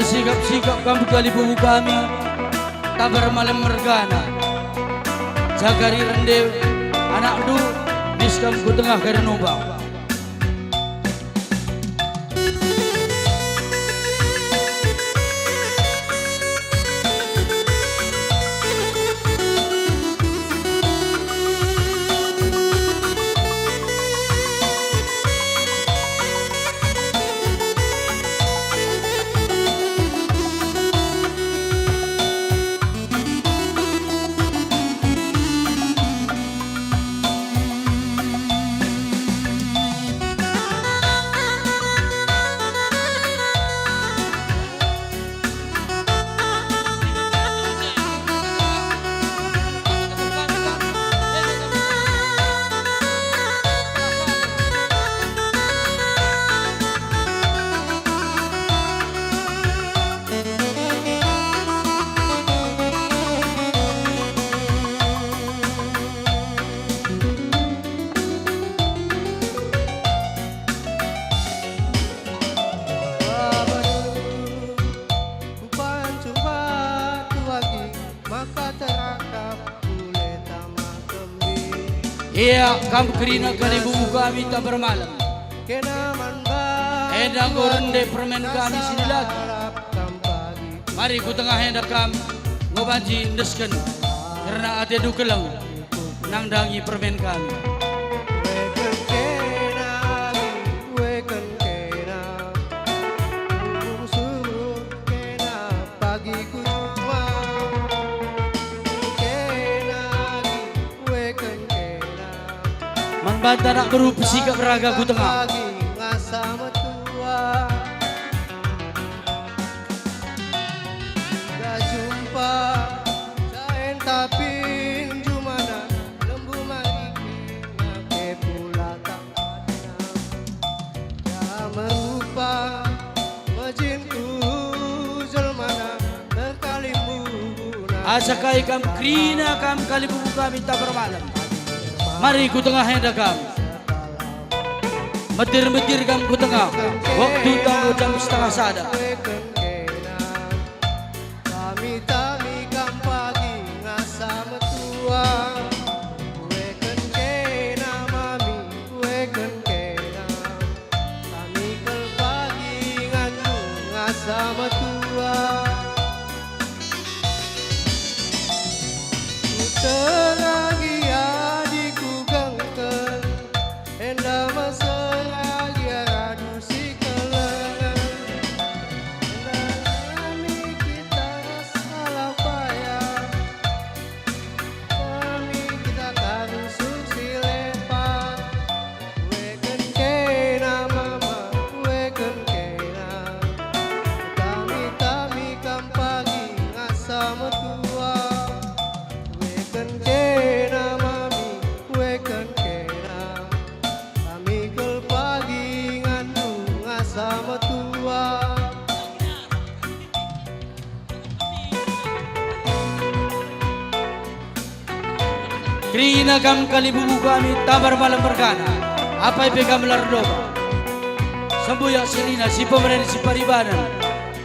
sikap-sikap kamu kali bubu kami tabar malam mergana jagari rendew anak du diskam ku tengah gara numbang. Iya, kamu kerina kali bubu kami tak bermalam. Endang gorende permen kami sini lagi. Mari ku tengah hendak kam ngobanji ndesken karena ada dukelang nang dangi permen kami. Banta nak berupa sikap raga ku tengah. Asakai kam krina kam kali buku kami tak bermalam. Mari ku tengah hendak kam. Metir-metir kam ku tengah. Waktu tahu jam setengah sada. Krina kam kali bubu kami tabar malam bergana. Apa ipe kam lardoba. Sambuya selina si pemerintah si paribanan.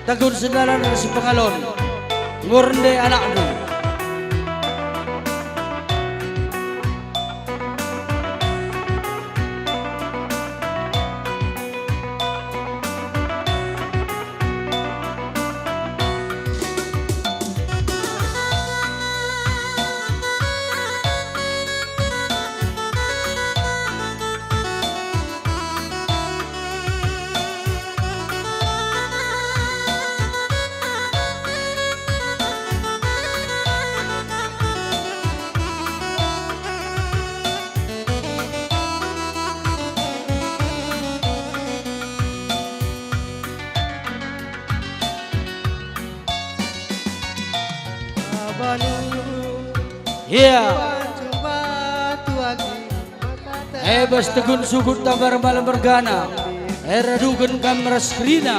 Tagur sendalan si pengalon. Ngorde anak du. Iya. Bas tegun sukut tabar malam bergana. Era dugun kam raskrina.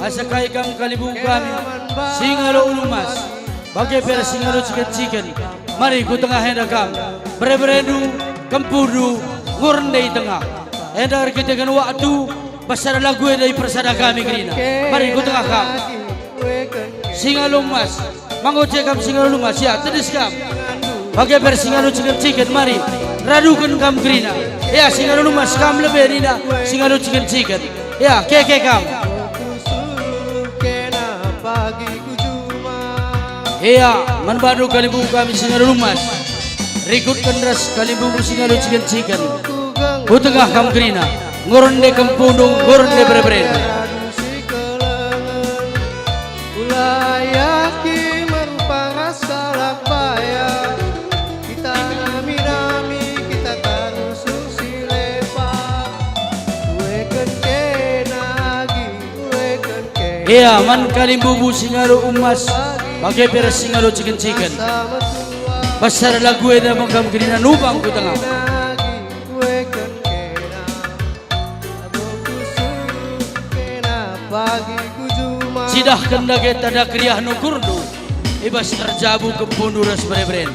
Asakai kam kalibu kami. Singalo ulumas. Bagai pera singalo chicken. Mari ku tengah hendak kam. Bereberendu, kempudu, ngurndei tengah. Hendak kita kan waktu Pasara lagu dari persada kami Krina. Mari ku tengah kam. Singa lumas. Manggoce kam singa lumas ya tedis kam. Pakai persinga lu chicken mari. Radukan kam Krina. Ya singa lumas kam lebih Rina. Singa lu chicken. Ya keke kam. Iya, manbadu kalibu kami singa lumas. Rikut kendras kalibu singa lu chicken. Utengah kam Krina. Ngoronde kempundung, ngoronde berberen. Ulayaki merupakan salak baya. Kita nami kita tarusu silepa. Weken kenagi, weken kenagi. Iya, man kalimbubu singaru umas. Pakai peres singaru chicken. Pasar lagu eda mangkam Krina nubang ku tengah. Sidah kendage tada kriah nukurdu ibas terjabu ke punduras berebren.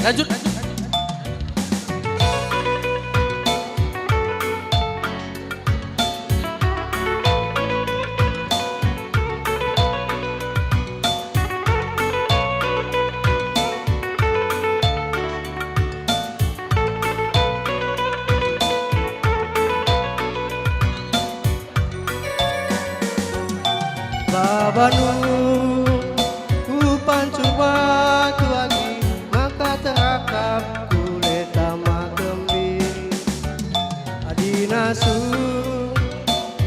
Lanjut. Babanu ku pancuba tuagi maka terakap kulit tama kembing adinasu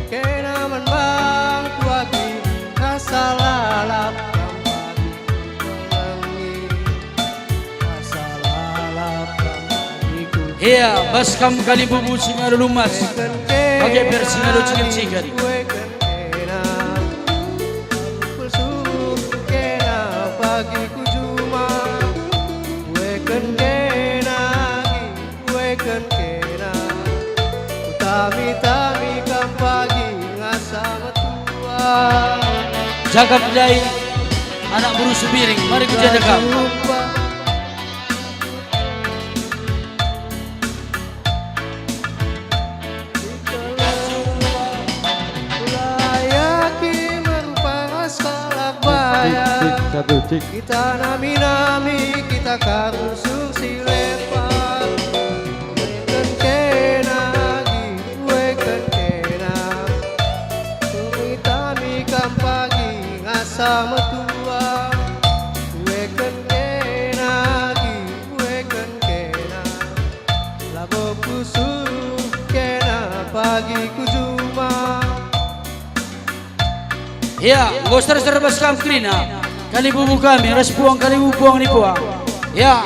kenaman bang tuagi rasa lalap Iya, bas kam kalibubu singaru lumas. Pakai persingaru chicken. Tami kam pagi ngasama tua. Jaga bedai anak buru sebiring. Mari ku jaga kam. Ulayaki merupakan salak baya. Kita nami kita karusung silepa. Sama tua weken kenagi weken kena labo kusuru kena pagi kujuma. Ya, ngosar serbas kam Krina. Kalibubu kami ras puang kalibubuang ni puang. Ya.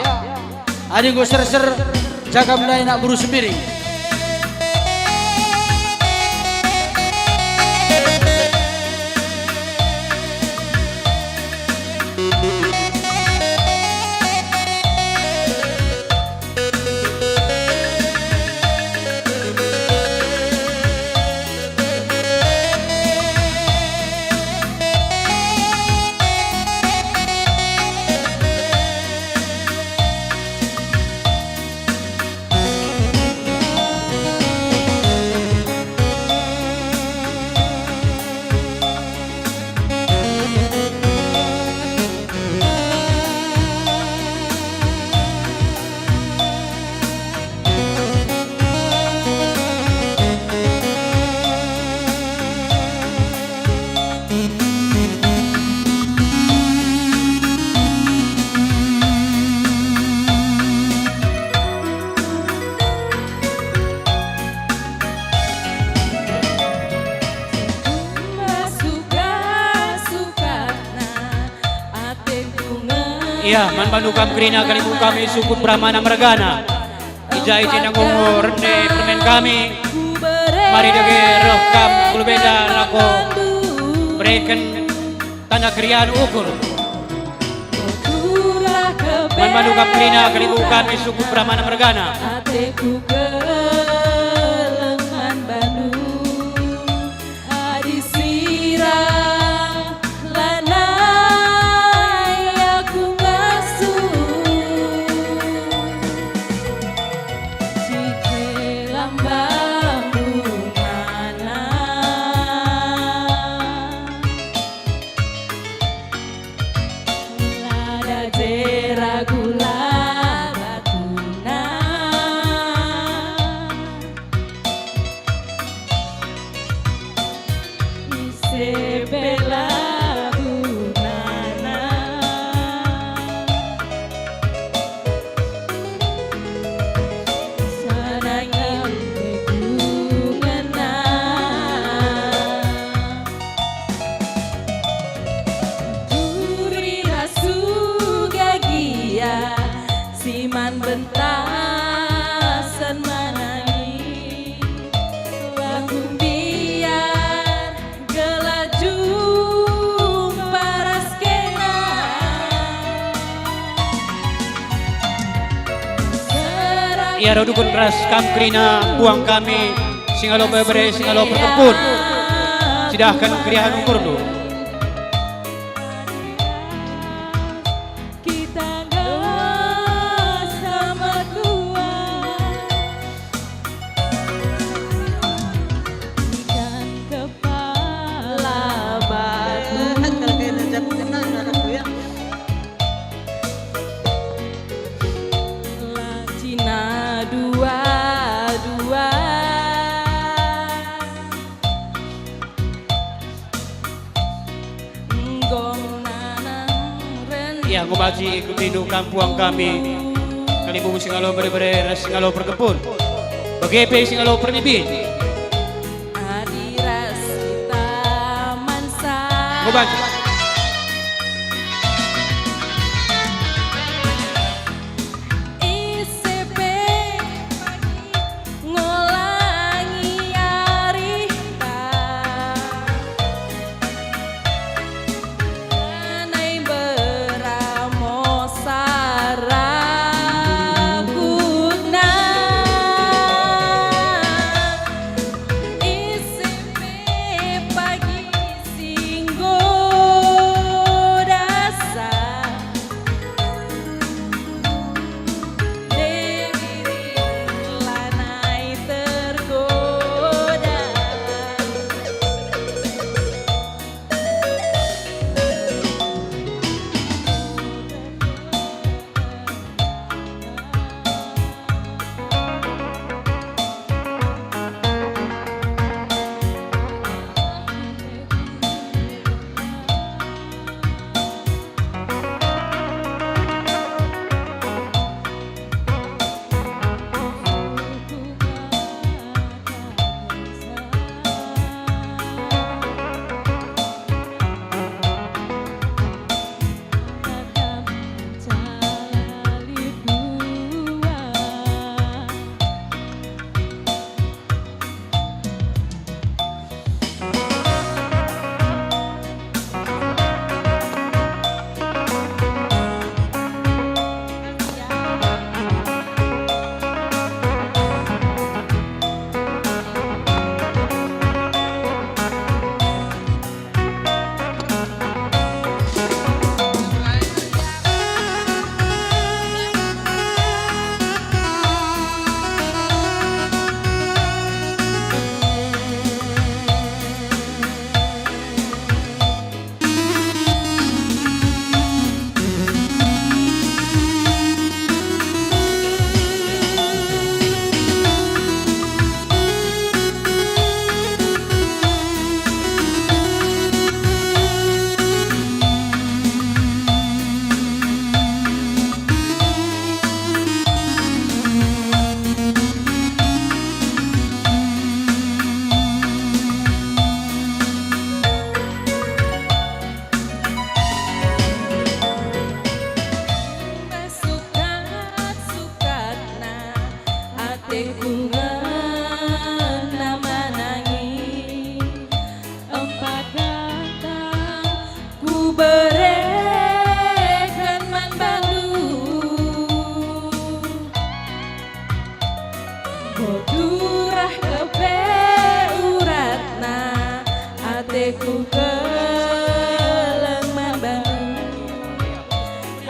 Adi ngosar jaga bedai nak buru sebiring. Iya, man bandukam Krina kalibu kami suku Brahmana Mergana. Ijai tinangung rende permen kami. Mari dege roh kam kulbeda lako breken tanda krian ukur. Man bandukam Krina kalibu kami suku Brahmana Mergana. lambang bungana lada jera gula batuna isebela gunana sanangin begungana duri rasu gagia siman bentasan manangi langsung biar gelaju paras kena Iya dukun ras kamkrina buang kami singalo bebre singalo perkebun. Sidahkan kriahan ukur do. kita nggak sama kuat ikan kepala batu Cina dua-dua Gong nanang ren Iya ngobaji rindu kampuang kami. Kalibu singalo bebre ras singalo perkebun. Bagepe singalo pernibin. adiras kita mansa Ngobaji. ICP ngolangi arita Anai beramo saraguna ICP pagi singgo dasar Dewi lanai tergoda Sukat-sukatna atiku ngena manangi empat datang ku berekan man bandu bodurah kepe uratna atiku keleng man bandu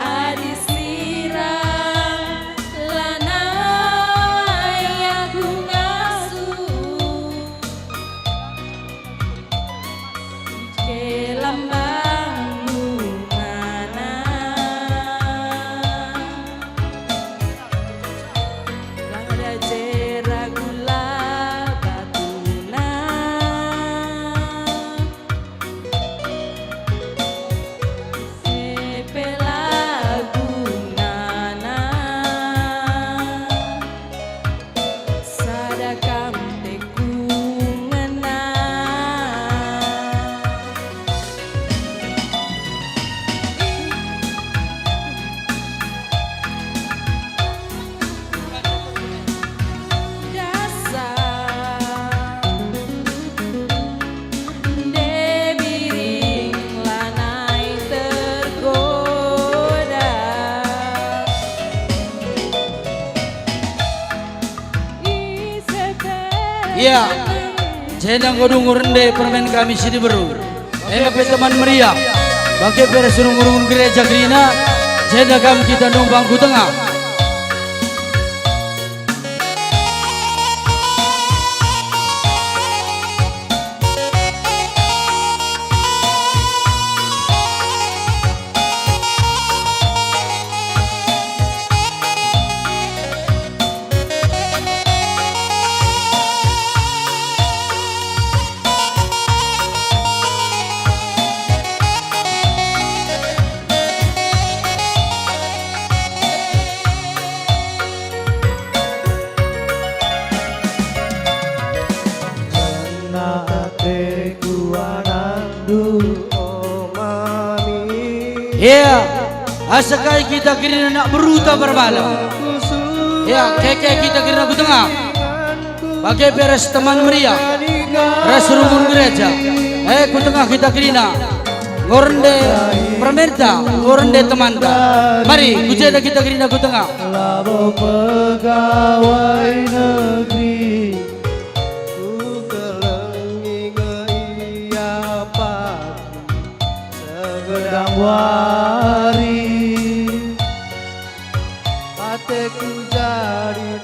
adisira lanai aku Iya, jenang kodung rende permen kami sini beru. Enak teman meriah. Bagi peresurung-urung gereja Krina, jenagam kita numpang ku tengah. Ya, asakai kita kira nak beruta bermalam. Ya, keke kita kira ku tengah. Pakai beres teman meriah. Resurungun gereja. Ku tengah kita kira. Ngorende permenta, ngorende teman ta. Mari, kujeda kita kira ku tengah. Labo pegawai negeri, ku kelengi ngeiya pagi segedang wari, hatiku jadi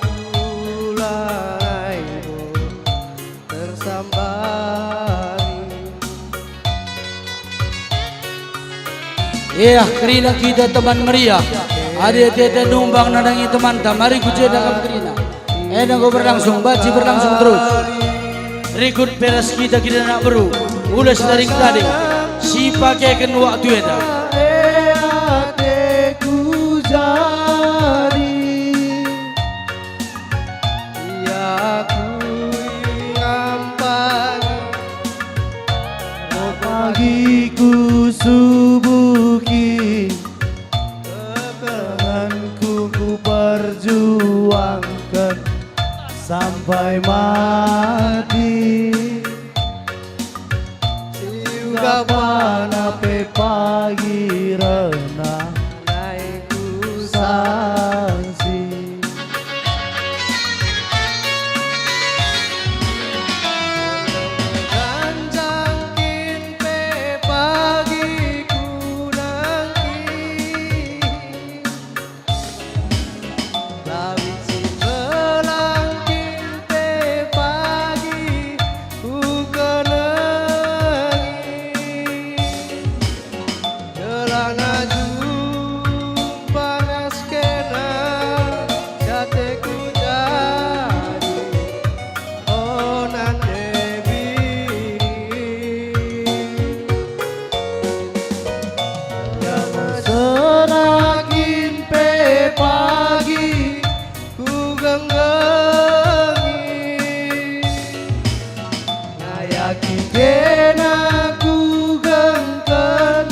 tulaimu tersambari. Ya, kerina kita teman meriah. Ada tete numbang nadangi teman ta. Mari kujeda kam kerina. Enak go berlangsung, baci berlangsung terus. Rikut beres kita kira nak beru. Ulas taring tadi. Si pakai ken waktu eta. Hatiku jadi ya ku ngampani pagiku subuhi kekenanku ku perjuangkan sampai mati. Kapan ape pagi rena naiku sanksi, ganjangkin pe pagi ku nanti, lawit si belangkin pe pagi ku Jelana jumpa skena jateku jadi onan debiri, yang serakin pe pagi ku genggengi, ngayaki kena ku gengken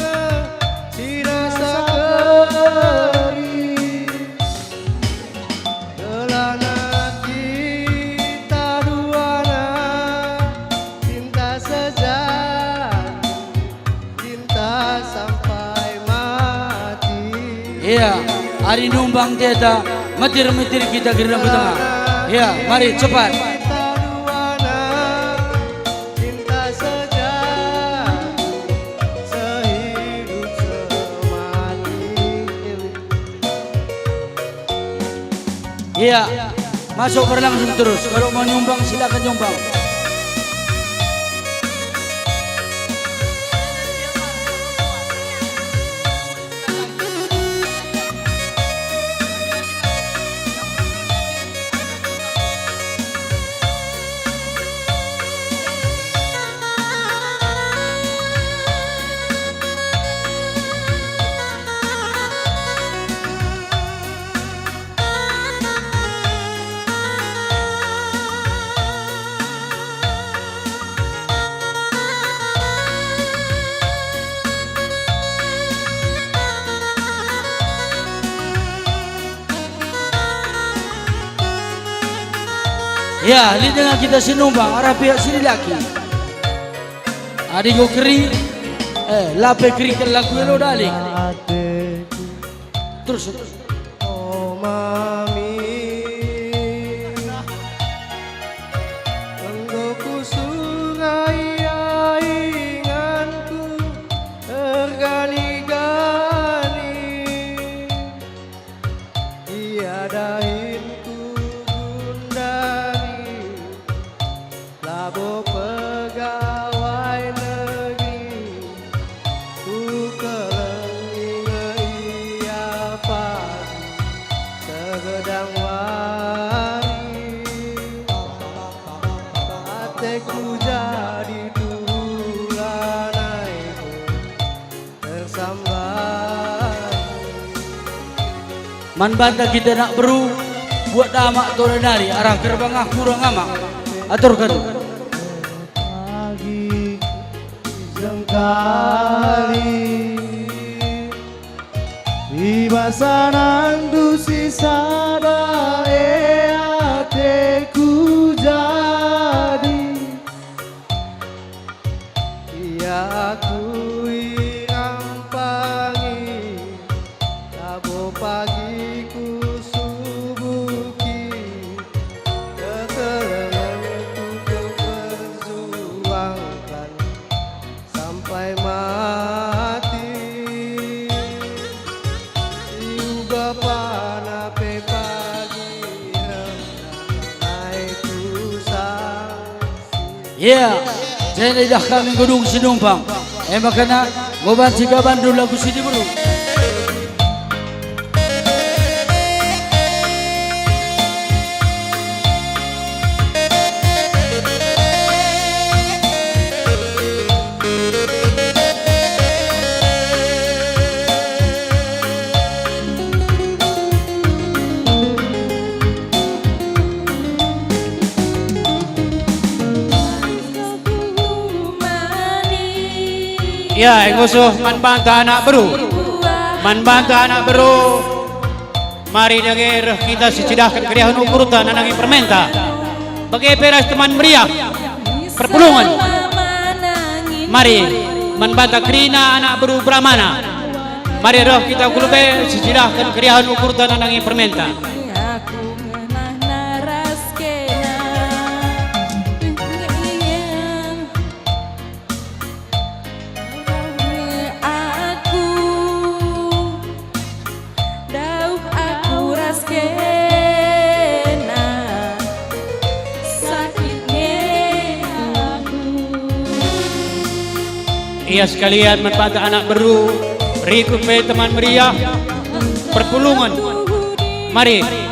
Ya, hari numbang teta, metir-metir kita kira ku tengah. Ya, mari cepat. Cinta sejati, sehidup semati. Ya, masuk berlangsung terus. Kalau mau nyumbang silakan nyumbang. Ya, di tengah kita sinumbang arah pihak sini lagi. Adik go keri, lape keri ke lagu lo daling. Terus. Oh mami, Man banta kita nak beru buat damak torenari arah gerbang kurang amak. Aturkan. Pagi sengkali di basanan dusi sada ateku jadi ia akui ampangi tabo pagiku subuki keteranganku keperjuangkan sampai mati juga panape pagi naiku sanksi. Ya, jadi dah kami gedung sinumpang. Makanya ngobat jika Bandung lagu sini bro. Ya, ngusuh man banta anak beru. Man banta anak beru. Mari dagir kita secidahkan keriahan ukurutan anangi permenta. Bagi peras teman meriah. Perpulungan. Mari man banta kerina anak beru Brahmana. Mari roh kita kulube secidahkan keriahan ukurutan anangi permenta. Iya sekalian manfaat anak beru, berikut teman meriah, perpulungan. Mari.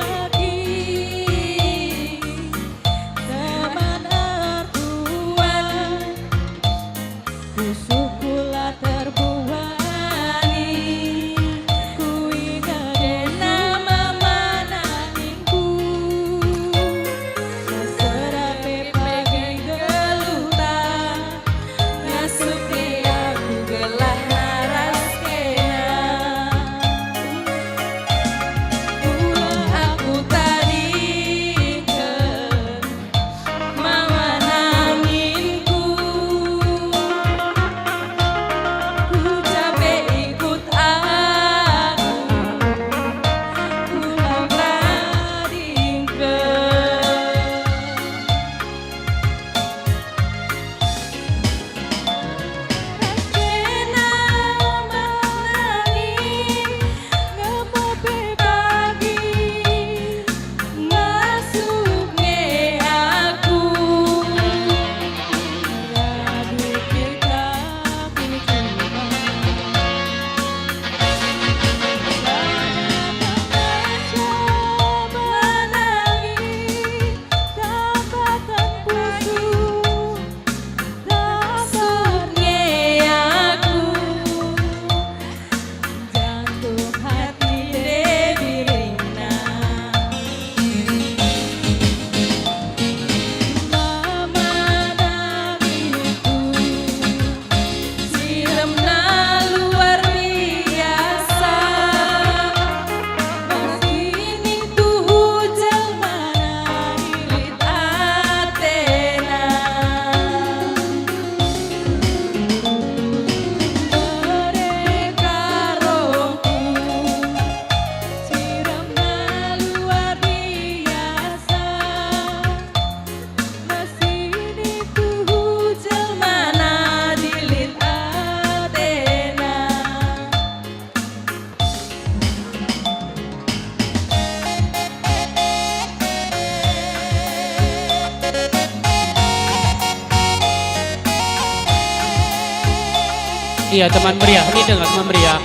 Iya teman meriah, ini dengar teman meriah.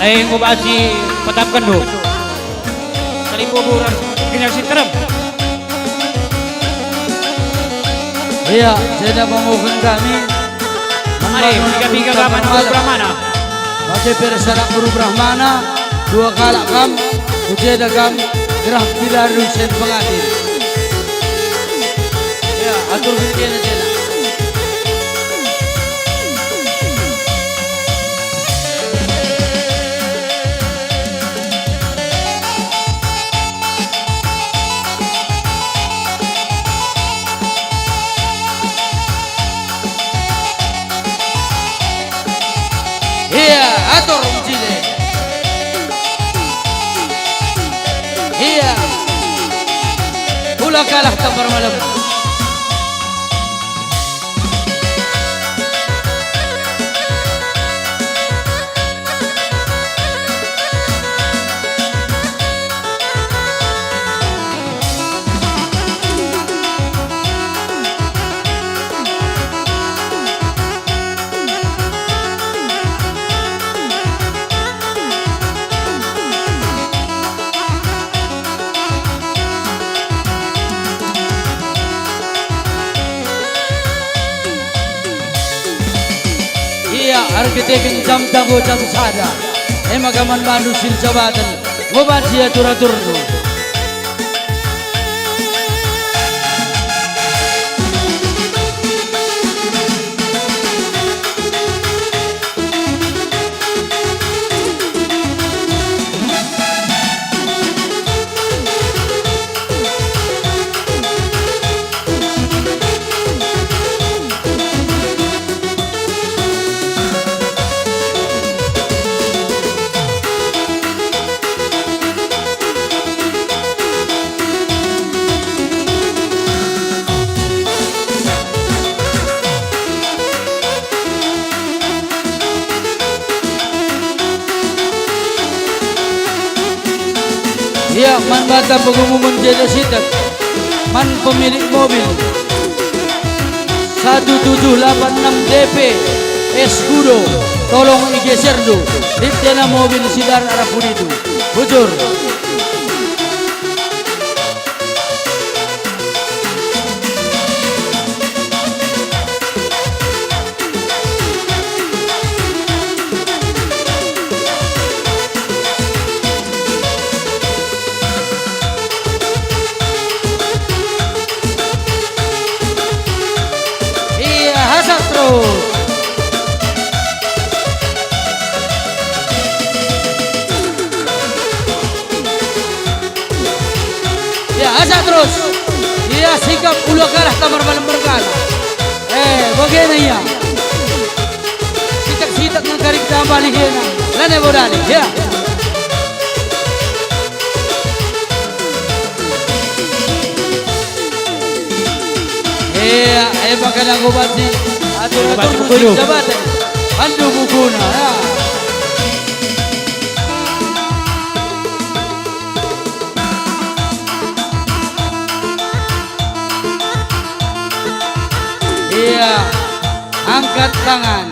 Ayo ngobasi petap kenduk. kuburan Ginagsinterem. Iya, saya mengukuhkan kami. Mari, tiga-tiga kaman Guru Brahmana. Bagi persarak Guru Brahmana, 2 kalak kam, ujian kam, gerah pilar dusen pengadil. Ya, atur bikin aja. Iya, atur ujian. Iya, pula kalah tampar malam. Iya, arkitek jam tango jam sada. Emagaman bandu sil jabatan. Ngobat sia turatur tu. Iya, man bata pengumuman jeda sitat. Man pemilik mobil 1786 DP Escudo, tolong digeser du. Ditena mobil sidar arah pun itu. Bujur. Ya, asa terus. Dia sikap ulah kalah tamar malam berkala. Bagaimana ya? Sitak-sitak ng karik tambah lihiana. Lane bodani, ya. Bakal aku bati. Atur-atur jabatan. Pandu bukuna, ya. Iya, angkat tangan.